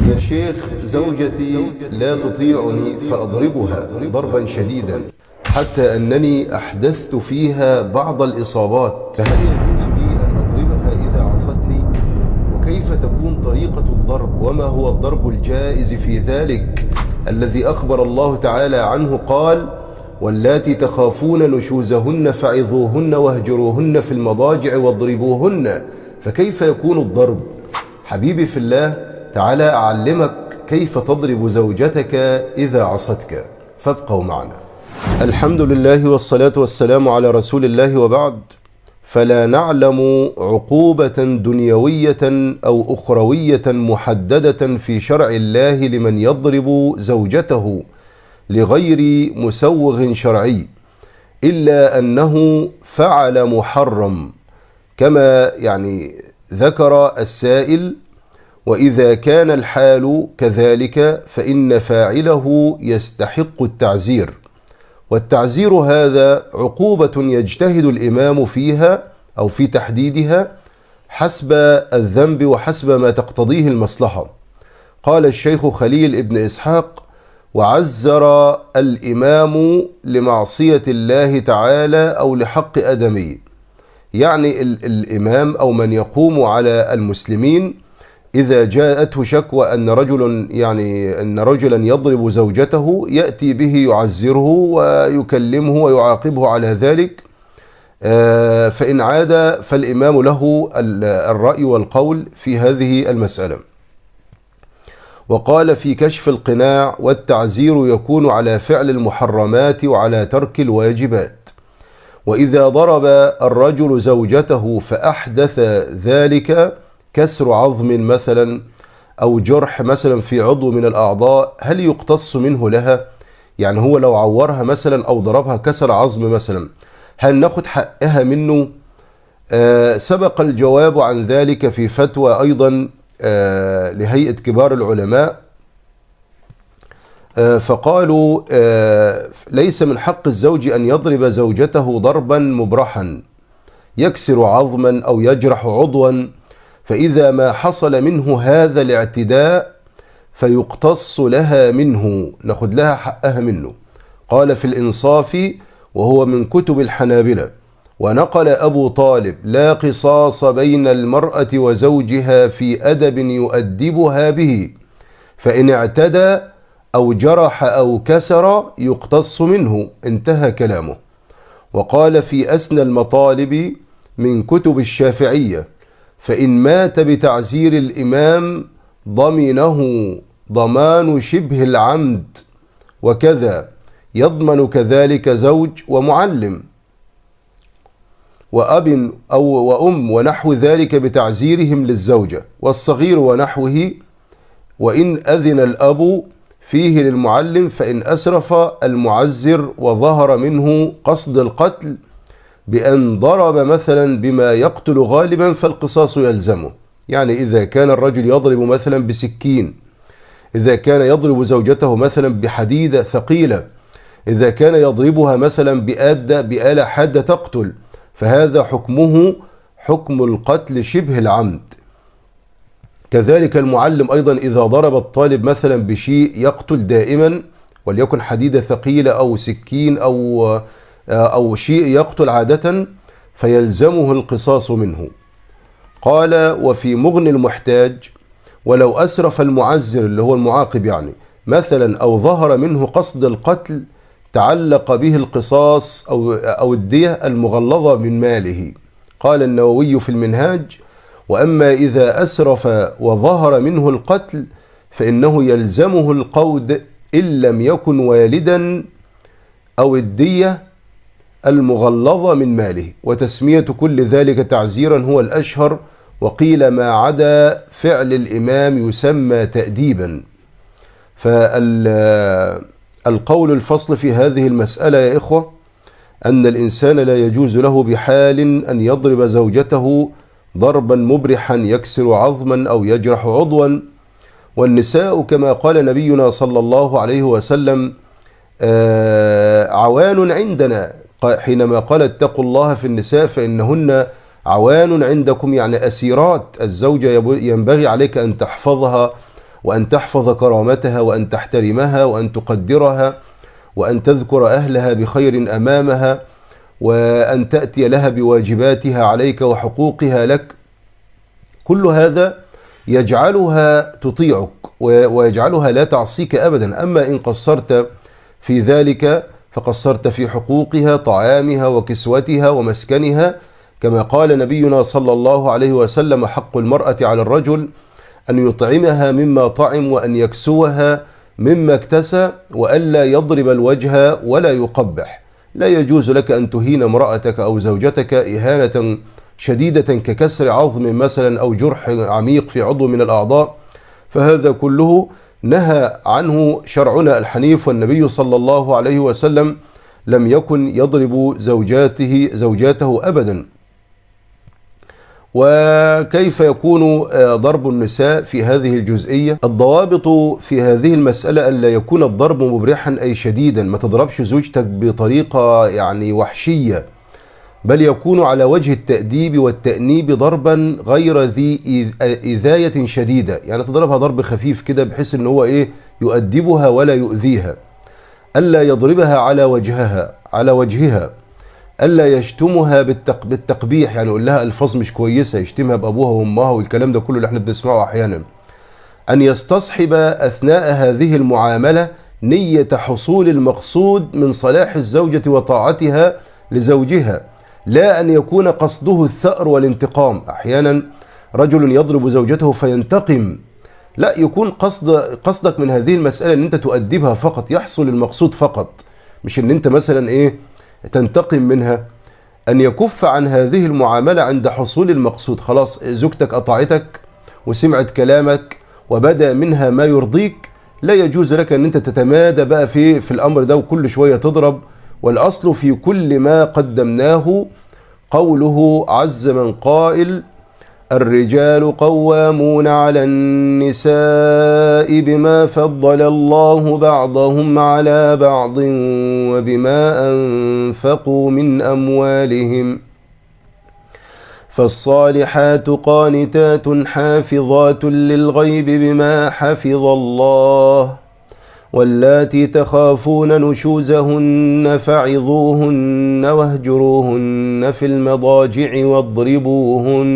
يا شيخ، زوجتي لا تطيعني فأضربها ضربا شديدا حتى أنني أحدثت فيها بعض الإصابات، فهل يجوز لي أن أضربها إذا عصتني؟ وكيف تكون طريقة الضرب؟ وما هو الضرب الجائز في ذلك الذي أخبر الله تعالى عنه قال: واللاتي تخافون نشوزهن فعظوهن واهجروهن في المضاجع واضربوهن. فكيف يكون الضرب؟ حبيبي في الله، تعالى أعلمك كيف تضرب زوجتك إذا عصتك، فابقوا معنا. الحمد لله والصلاة والسلام على رسول الله، وبعد. فلا نعلم عقوبة دنيوية أو أخروية محددة في شرع الله لمن يضرب زوجته لغير مسوغ شرعي، إلا أنه فعل محرم كما ذكر السائل. وإذا كان الحال كذلك فإن فاعله يستحق التعزير، والتعزير هذا عقوبة يجتهد الإمام فيها أو في تحديدها حسب الذنب وحسب ما تقتضيه المصلحة. قال الشيخ خليل ابن إسحاق: وعزر الإمام لمعصية الله تعالى أو لحق أدمي. يعني الإمام أو من يقوم على المسلمين إذا جاءته شكوى أن رجلا يضرب زوجته، يأتي به يعزره ويكلمه ويعاقبه على ذلك، فإن عاد فالإمام له الرأي والقول في هذه المسألة. وقال في كشف القناع: والتعزير يكون على فعل المحرمات وعلى ترك الواجبات. وإذا ضرب الرجل زوجته فأحدث ذلك كسر عظم مثلا أو جرح مثلا في عضو من الأعضاء، هل يقتص منه لها؟ يعني هو لو عورها مثلا أو ضربها كسر عظم مثلا، هل ناخد حقها منه؟ سبق الجواب عن ذلك في فتوى أيضا لهيئة كبار العلماء، فقالوا ليس من حق الزوج أن يضرب زوجته ضربا مبرحا يكسر عظما أو يجرح عضوا، فإذا ما حصل منه هذا الاعتداء فيقتص لها منه، ناخد لها حقها منه. قال في الإنصاف، وهو من كتب الحنابلة: ونقل أبو طالب: لا قصاص بين المرأة وزوجها في أدب يؤدبها به، فإن اعتدى أو جرح أو كسر يقتص منه. انتهى كلامه. وقال في أسنى المطالب من كتب الشافعية: فإن مات بتعزير الإمام ضمنه ضمان شبه العمد، وكذا يضمن كذلك زوج ومعلم وأب أو وأم ونحو ذلك بتعزيرهم للزوجة والصغير ونحوه. وإن أذن الأب فيه للمعلم، فإن أسرف المعزر وظهر منه قصد القتل بأن ضرب مثلا بما يقتل غالبا فالقصاص يلزمه. يعني إذا كان الرجل يضرب مثلا بسكين، إذا كان يضرب زوجته مثلا بحديدة ثقيلة، إذا كان يضربها مثلا بآلة حادة تقتل، فهذا حكمه حكم القتل شبه العمد. كذلك المعلم أيضا إذا ضرب الطالب مثلا بشيء يقتل دائما، وليكن حديدة ثقيلة أو سكين أو شيء يقتل عادة، فيلزمه القصاص منه. قال وفي مغني المحتاج: ولو أسرف المعزر اللي هو المعاقب مثلا أو ظهر منه قصد القتل تعلق به القصاص أو الدية المغلظة من ماله. قال النووي في المنهاج: وأما إذا أسرف وظهر منه القتل فإنه يلزمه القود إن لم يكن والدا، أو الدية المغلظة من ماله. وتسمية كل ذلك تعزيرا هو الأشهر، وقيل ما عدا فعل الإمام يسمى تأديبا. فالقول الفصل في هذه المسألة يا إخوة أن الإنسان لا يجوز له بحال أن يضرب زوجته ضربا مبرحا يكسر عظما أو يجرح عضوا. والنساء كما قال نبينا صلى الله عليه وسلم عوان عندنا، حينما قال اتقوا الله في النساء فإنهن عوان عندكم، يعني أسيرات. الزوجة ينبغي عليك أن تحفظها وأن تحفظ كرامتها، وأن تحترمها، وأن تقدرها، وأن تذكر أهلها بخير أمامها، وأن تأتي لها بواجباتها عليك وحقوقها لك. كل هذا يجعلها تطيعك ويجعلها لا تعصيك أبدا. أما إن قصرت في ذلك فقصرت في حقوقها، طعامها وكسوتها ومسكنها، كما قال نبينا صلى الله عليه وسلم: حق المرأة على الرجل أن يطعمها مما طعم، وأن يكسوها مما اكتسى، وألا يضرب الوجه ولا يقبح. لا يجوز لك أن تهين امرأتك أو زوجتك إهانة شديدة ككسر عظم مثلا أو جرح عميق في عضو من الأعضاء، فهذا كله نهى عنه شرعنا الحنيف. والنبي صلى الله عليه وسلم لم يكن يضرب زوجاته أبدا. وكيف يكون ضرب النساء في هذه الجزئية؟ الضوابط في هذه المسألة ألا يكون الضرب مبرحا أي شديدا. ما تضربش زوجتك بطريقة يعني وحشية، بل يكون على وجه التأديب والتأنيب ضربا غير ذي إذاية شديدة. يعني تضربها ضرب خفيف كده بحيث ان هو يؤدبها ولا يؤذيها. ألا يضربها على وجهها. ألا يشتمها بالتقبيح، يعني يقول لها ألفاظ مش كويسة، يشتمها بأبوها وأمها والكلام ده كله اللي احنا بنسمعه أحيانا. أن يستصحب أثناء هذه المعاملة نية حصول المقصود من صلاح الزوجة وطاعتها لزوجها، لا أن يكون قصده الثأر والانتقام. أحيانا رجل يضرب زوجته فينتقم، لا، يكون قصدك من هذه المسألة أن أنت تؤدبها فقط، يحصل المقصود فقط، مش أن أنت مثلا تنتقم منها. أن يكف عن هذه المعاملة عند حصول المقصود. خلاص زوجتك أطاعتك وسمعت كلامك وبدأ منها ما يرضيك، لا يجوز لك أن أنت تتمادى بقى في الأمر ده وكل شوية تضرب. والأصل في كل ما قدمناه قوله عز من قائل: الرجال قوامون على النساء بما فضل الله بعضهم على بعض وبما أنفقوا من أموالهم، فالصالحات قانتات حافظات للغيب بما حفظ الله، واللاتي تخافون نشوزهن فعظوهن واهجروهن في المضاجع واضربوهن،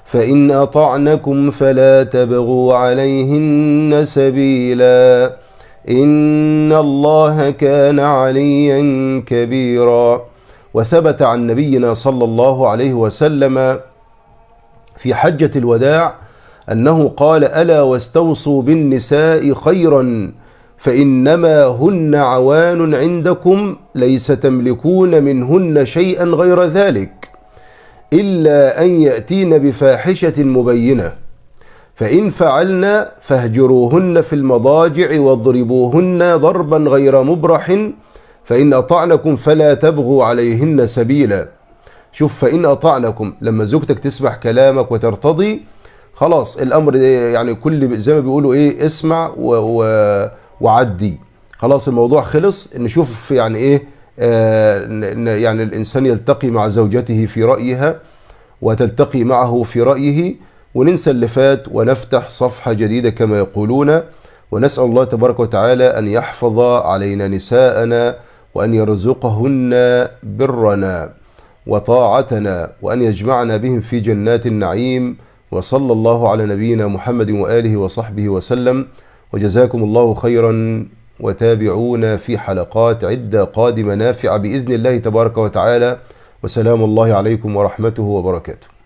فإن أطعنكم فلا تبغوا عليهن سبيلا، إن الله كان عليا كبيرا. وثبت عن نبينا صلى الله عليه وسلم في حجة الوداع أنه قال: ألا واستوصوا بالنساء خيرا فإنما هن عوان عندكم ليس تملكون منهن شيئا غير ذلك إلا أن يأتين بفاحشة مبينة، فإن فعلن فاهجروهن في المضاجع واضربوهن ضربا غير مبرح، فإن أطعنكم فلا تبغوا عليهن سبيلا. شوف، فإن أطعنكم، لما زوجتك تسمع كلامك وترتضي، خلاص الأمر يعني كل زي ما بيقولوا اسمع وعدي، خلاص الموضوع خلص. نشوف يعني يعني الإنسان يلتقي مع زوجته في رأيها وتلتقي معه في رأيه، وننسى اللي فات ونفتح صفحة جديدة كما يقولون. ونسأل الله تبارك وتعالى أن يحفظ علينا نساءنا، وأن يرزقهن برنا وطاعتنا، وأن يجمعنا بهم في جنات النعيم. وصلى الله على نبينا محمد وآله وصحبه وسلم، وجزاكم الله خيرا. وتابعونا في حلقات عدة قادمة نافعة بإذن الله تبارك وتعالى. وسلام الله عليكم ورحمته وبركاته.